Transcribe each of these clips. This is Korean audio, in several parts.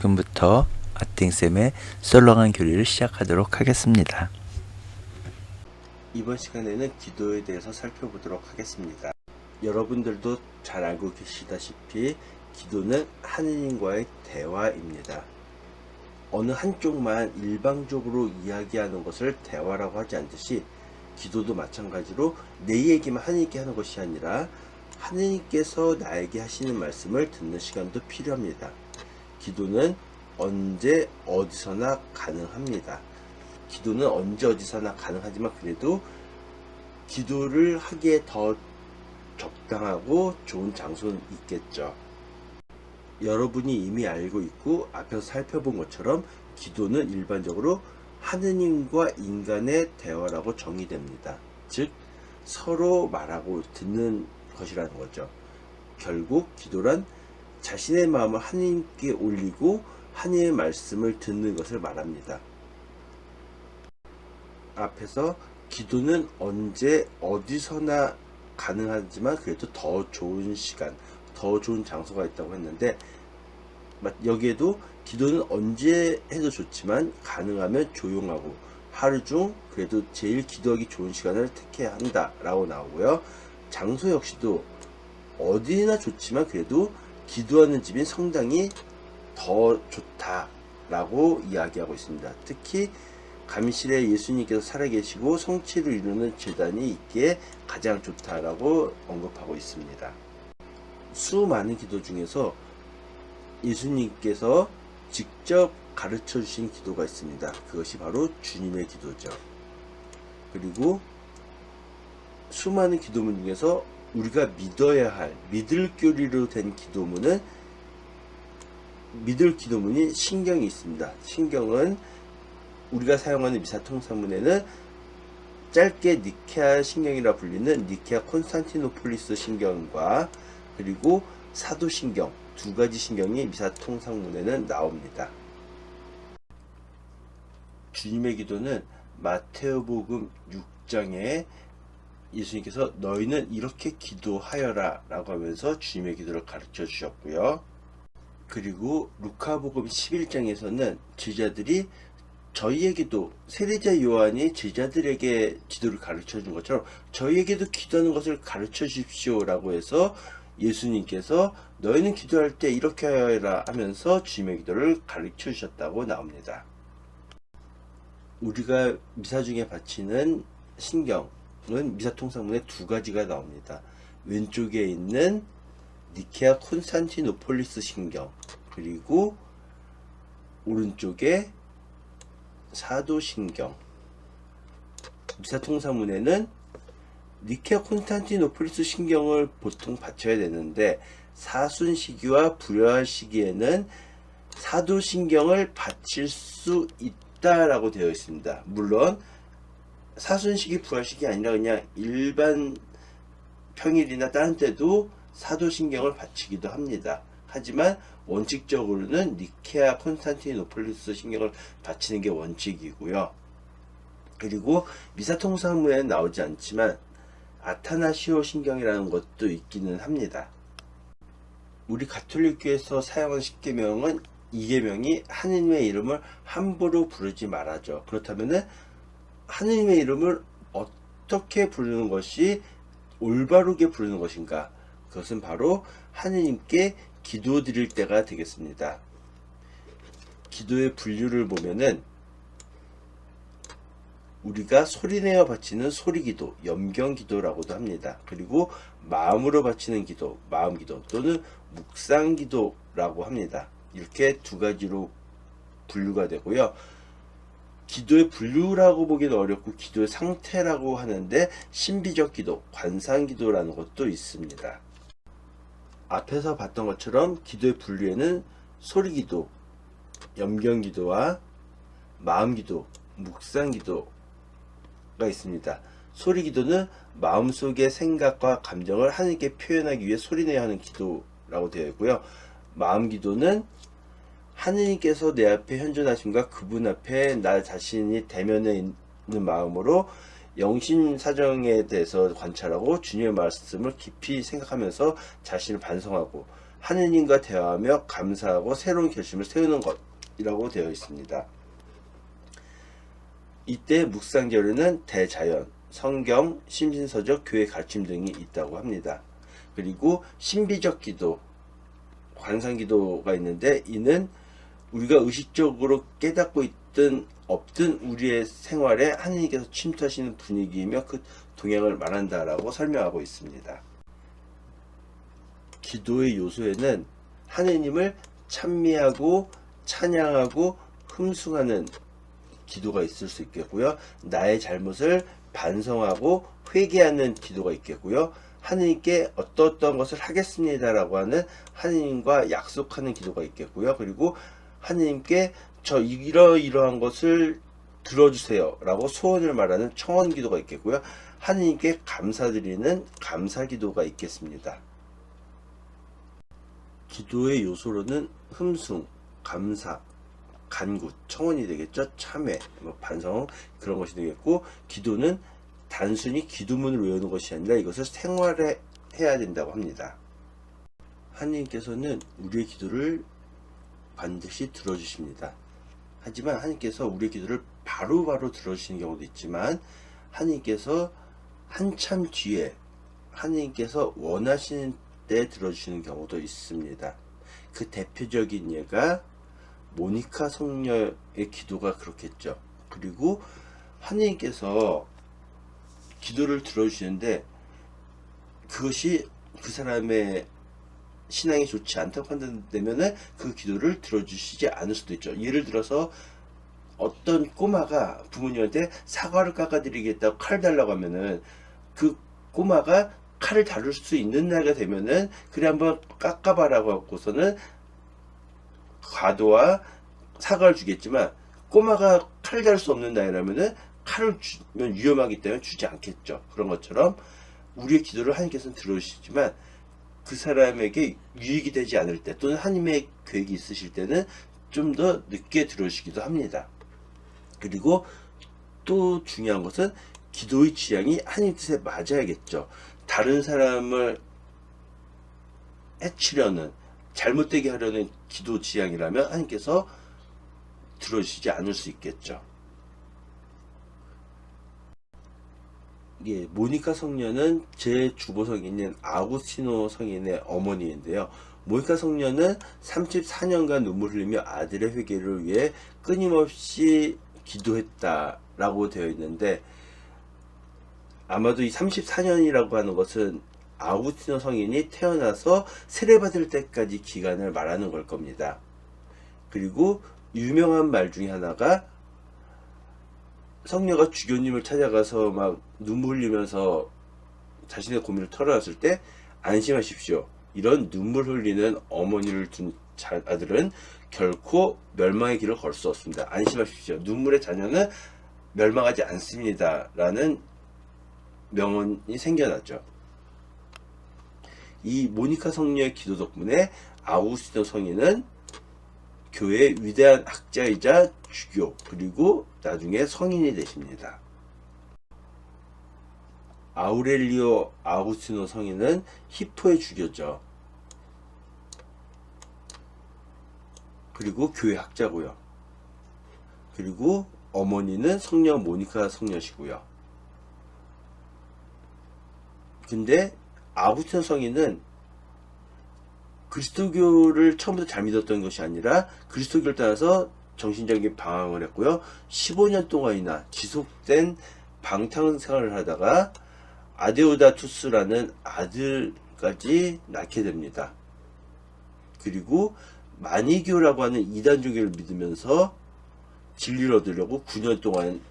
지금부터 아팅쌤의 썰렁한 교리를 시작하도록 하겠습니다. 이번 시간에는 기도에 대해서 살펴보도록 하겠습니다. 여러분들도 잘 알고 계시다시피 기도는 하느님과의 대화입니다. 어느 한쪽만 일방적으로 이야기하는 것을 대화라고 하지 않듯이 기도도 마찬가지로 내 얘기만 하느님께 하는 것이 아니라 하느님께서 나에게 하시는 말씀을 듣는 시간도 필요합니다. 기도는 언제 어디서나 가능합니다. 기도는 언제 어디서나 가능하지만 그래도 기도를 하기에 더 적당하고 좋은 장소는 있겠죠. 여러분이 이미 알고 있고 앞에서 살펴본 것처럼 기도는 일반적으로 하느님과 인간의 대화라고 정의됩니다. 즉 서로 말하고 듣는 것이라는 거죠. 결국 기도란 자신의 마음을 하느님께 올리고 하느님의 말씀을 듣는 것을 말합니다. 앞에서 기도는 언제 어디서나 가능하지만 그래도 더 좋은 시간, 더 좋은 장소가 있다고 했는데 여기에도 기도는 언제 해도 좋지만 가능하면 조용하고 하루 중 그래도 제일 기도하기 좋은 시간을 택해야 한다 라고 나오고요. 장소 역시도 어디나 좋지만 그래도 기도하는 집인 성당이 더 좋다라고 이야기하고 있습니다. 특히 감실에 예수님께서 살아계시고 성취를 이루는 제단이 있기에 가장 좋다라고 언급하고 있습니다. 수많은 기도 중에서 예수님께서 직접 가르쳐 주신 기도가 있습니다. 그것이 바로 주님의 기도죠. 그리고 수많은 기도문 중에서 우리가 믿어야 할 믿을 교리로 된 기도문은 믿을 기도문이 신경이 있습니다. 신경은 우리가 사용하는 미사통상문에는 짧게 니케아 신경이라 불리는 니케아 콘스탄티노폴리스 신경과 그리고 사도신경 두 가지 신경이 미사통상문에는 나옵니다. 주님의 기도는 마테오복음 6장에 예수님께서 너희는 이렇게 기도하여라 라고 하면서 주님의 기도를 가르쳐 주셨고요. 그리고 루카복음 11장에서는 제자들이 저희에게도 세례자 요한이 제자들에게 기도를 가르쳐 준 것처럼 저희에게도 기도하는 것을 가르쳐 주십시오 라고 해서 예수님께서 너희는 기도할 때 이렇게 하여라 하면서 주님의 기도를 가르쳐 주셨다고 나옵니다. 우리가 미사 중에 바치는 신경은 미사통상문에 두 가지가 나옵니다. 왼쪽에 있는 니케아 콘스탄티노폴리스 신경 그리고 오른쪽에 사도신경. 미사통상문에는 니케아 콘스탄티노폴리스 신경을 보통 바쳐야 되는데 사순시기와 불야시기에는 사도신경을 바칠 수 있다라고 되어 있습니다. 물론 사순시기 불야시기 아니라 그냥 일반 평일이나 다른 때도 사도신경을 바치기도 합니다. 하지만 원칙적으로는 니케아 콘스탄티노폴리스 신경을 바치는 게 원칙이고요. 그리고 미사통상문에는 나오지 않지만 아타나시오 신경이라는 것도 있기는 합니다. 우리 가톨릭교에서 사용하는 십계명은 이 계명이 하느님의 이름을 함부로 부르지 말아죠. 그렇다면 하느님의 이름을 어떻게 부르는 것이 올바르게 부르는 것인가? 그것은 바로 하느님께 기도 드릴 때가 되겠습니다. 기도의 분류를 보면은 우리가 소리내어 바치는 소리기도, 염경기도라고도 합니다. 그리고 마음으로 바치는 기도, 마음기도 또는 묵상기도라고 합니다. 이렇게 두 가지로 분류가 되고요. 기도의 분류라고 보기는 어렵고 기도의 상태라고 하는데 신비적 기도, 관상기도라는 것도 있습니다. 앞에서 봤던 것처럼 기도의 분류에는 소리기도, 염경기도와 마음기도, 묵상기도가 있습니다. 소리기도는 마음속의 생각과 감정을 하느님께 표현하기 위해 소리내야 하는 기도라고 되어 있고요. 마음기도는 하느님께서 내 앞에 현존하심과 그분 앞에 나 자신이 대면해 있는 마음으로 영신사정에 대해서 관찰하고 주님의 말씀을 깊이 생각하면서 자신을 반성하고 하느님과 대화하며 감사하고 새로운 결심을 세우는 것이라고 되어 있습니다. 이때 묵상재료는 대자연, 성경, 심신서적, 교회 가르침 등이 있다고 합니다. 그리고 신비적 기도, 관상기도가 있는데 이는 우리가 의식적으로 깨닫고 있든 없든 우리의 생활에 하느님께서 침투하시는 분위기이며 그 동향을 말한다라고 설명하고 있습니다. 기도의 요소에는 하느님을 찬미하고 찬양하고 흠숭하는 기도가 있을 수 있겠고요. 나의 잘못을 반성하고 회개하는 기도가 있겠고요. 하느님께 어떤 것을 하겠습니다라고 하는 하느님과 약속하는 기도가 있겠고요. 그리고 하느님께 저 이러이러한 것을 들어주세요 라고 소원을 말하는 청원 기도가 있겠고요. 하느님께 감사드리는 감사 기도가 있겠습니다. 기도의 요소로는 흠숭, 감사, 간구, 청원이 되겠죠. 참회, 반성 그런 것이 되겠고, 기도는 단순히 기도문을 외우는 것이 아니라 이것을 생활에 해야 된다고 합니다. 하느님께서는 우리의 기도를 반드시 들어주십니다. 하지만 하느님께서 우리의 기도를 바로바로 들어주시는 경우도 있지만 하느님께서 한참 뒤에 하느님께서 원하시는 때 들어주시는 경우도 있습니다. 그 대표적인 예가 모니카 성녀의 기도가 그렇겠죠. 그리고 하느님께서 기도를 들어주시는데 그것이 그 사람의 신앙이 좋지 않다고 판단되면은 그 기도를 들어주시지 않을 수도 있죠. 예를 들어서 어떤 꼬마가 부모님한테 사과를 깎아드리겠다고 칼 달라고 하면은 그 꼬마가 칼을 다룰 수 있는 나이가 되면은 그래 한번 깎아봐라고 하고서는 과도와 사과를 주겠지만 꼬마가 칼을 다룰 수 없는 나이라면은 칼을 주면 위험하기 때문에 주지 않겠죠. 그런 것처럼 우리의 기도를 하나님께서는 들어주시지만 그 사람에게 유익이 되지 않을 때 또는 하나님의 계획이 있으실 때는 좀 더 늦게 들어주시기도 합니다. 그리고 또 중요한 것은 기도의 취향이 하나님 뜻에 맞아야겠죠. 다른 사람을 해치려는 잘못되게 하려는 기도 지향이라면 하나님께서 들어주시지 않을 수 있겠죠. 예, 모니카 성녀는 제 주보 성인인 아구스티노 성인의 어머니인데요. 모니카 성녀는 34년간 눈물 흘리며 아들의 회개를 위해 끊임없이 기도했다라고 되어 있는데 아마도 이 34년이라고 하는 것은 아구스티노 성인이 태어나서 세례받을 때까지 기간을 말하는 걸 겁니다. 그리고 유명한 말 중에 하나가 성녀가 주교님을 찾아가서 막 눈물 흘리면서 자신의 고민을 털어놨을 때 안심하십시오. 이런 눈물 흘리는 어머니를 둔 아들은 결코 멸망의 길을 걸 수 없습니다. 안심하십시오. 눈물의 자녀는 멸망하지 않습니다. 라는 명언이 생겨났죠. 이 모니카 성녀의 기도 덕분에 아우구스티노 성인은 교회의 위대한 학자이자 주교 그리고 나중에 성인이 되십니다. 아우렐리오 아우구스티노 성인은 히포의 주교죠. 그리고 교회 학자고요. 그리고 어머니는 성녀 모니카 성녀시고요. 근데 아우구스티노 성인은 그리스도교를 처음부터 잘 믿었던 것이 아니라 그리스도교를 따라서 정신적인 방황을 했고요. 15년 동안이나 지속된 방탕 생활을 하다가 아데오다투스라는 아들까지 낳게 됩니다. 그리고 마니교라고 하는 이단 종교를 믿으면서 진리를 얻으려고 9년 동안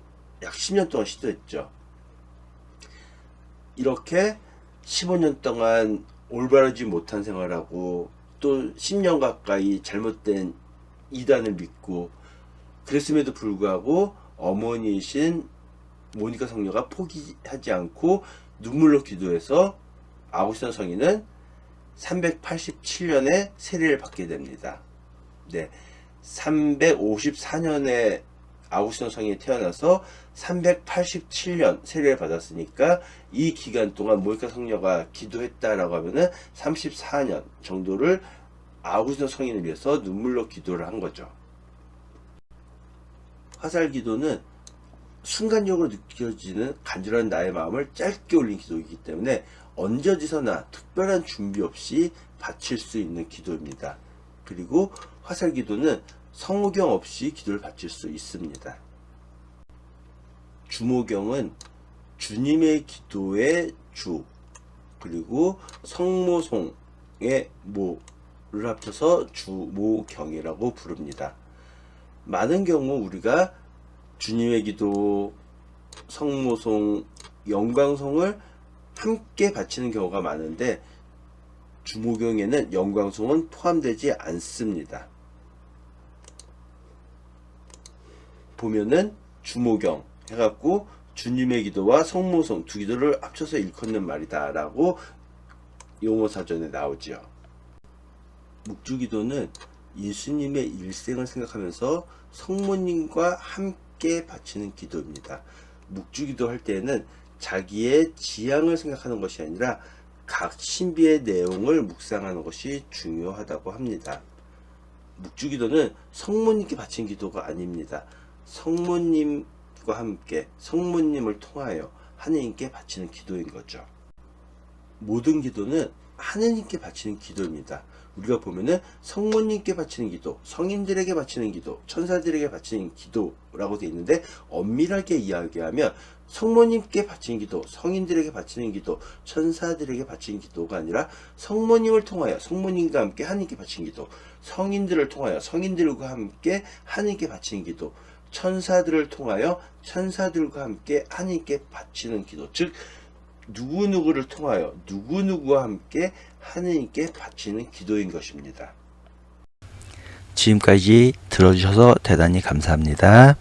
약 10년 동안 시도했죠. 이렇게 15년 동안 올바르지 못한 생활하고 또 10년 가까이 잘못된 이단을 믿고 그랬음에도 불구하고 어머니이신 모니카 성녀가 포기하지 않고 눈물로 기도해서 아구스티노 성인은 387년에 세례를 받게 됩니다. 네, 354년에 아구스티노 성인이 태어나서 387년 세례를 받았으니까 이 기간 동안 모니카 성녀가 기도했다라고 하면은 34년 정도를 아구스tin 성인을 위해서 눈물로 기도를 한 거죠. 화살 기도는 순간적으로 느껴지는 간절한 나의 마음을 짧게 올린 기도이기 때문에 언제 어디서나 특별한 준비 없이 바칠 수 있는 기도입니다. 그리고 화살 기도는 성호경 없이 기도를 바칠 수 있습니다. 주모경은 주님의 기도의 주, 그리고 성모송의 모를 합쳐서 주모경이라고 부릅니다. 많은 경우 우리가 주님의 기도, 성모송, 영광송을 함께 바치는 경우가 많은데 주모경에는 영광송은 포함되지 않습니다. 보면은 주모경 해갖고 주님의 기도와 성모송 두 기도를 합쳐서 일컫는 말이다 라고 용어사전에 나오지요. 묵주기도는 예수님의 일생을 생각하면서 성모님과 함께 바치는 기도입니다. 묵주기도 할 때에는 자기의 지향을 생각하는 것이 아니라 각 신비의 내용을 묵상하는 것이 중요하다고 합니다. 묵주기도는 성모님께 바친 기도가 아닙니다. 성모님과 함께 성모님을 통하여 하느님께 바치는 기도인 거죠. 모든 기도는 하느님께 바치는 기도입니다. 우리가 보면은 성모님께 바치는 기도, 성인들에게 바치는 기도, 천사들에게 바치는 기도라고 되어 있는데 엄밀하게 이야기하면 성모님께 바치는 기도, 성인들에게 바치는 기도, 천사들에게 바치는 기도가 아니라 성모님을 통하여 성모님과 함께 하느님께 바치는 기도, 성인들을 통하여 성인들과 함께 하느님께 바치는 기도, 천사들을 통하여 천사들과 함께 하느님께 바치는 기도, 즉 누구누구를 통하여 누구누구와 함께 하느님께 바치는 기도인 것입니다. 지금까지 들어주셔서 대단히 감사합니다.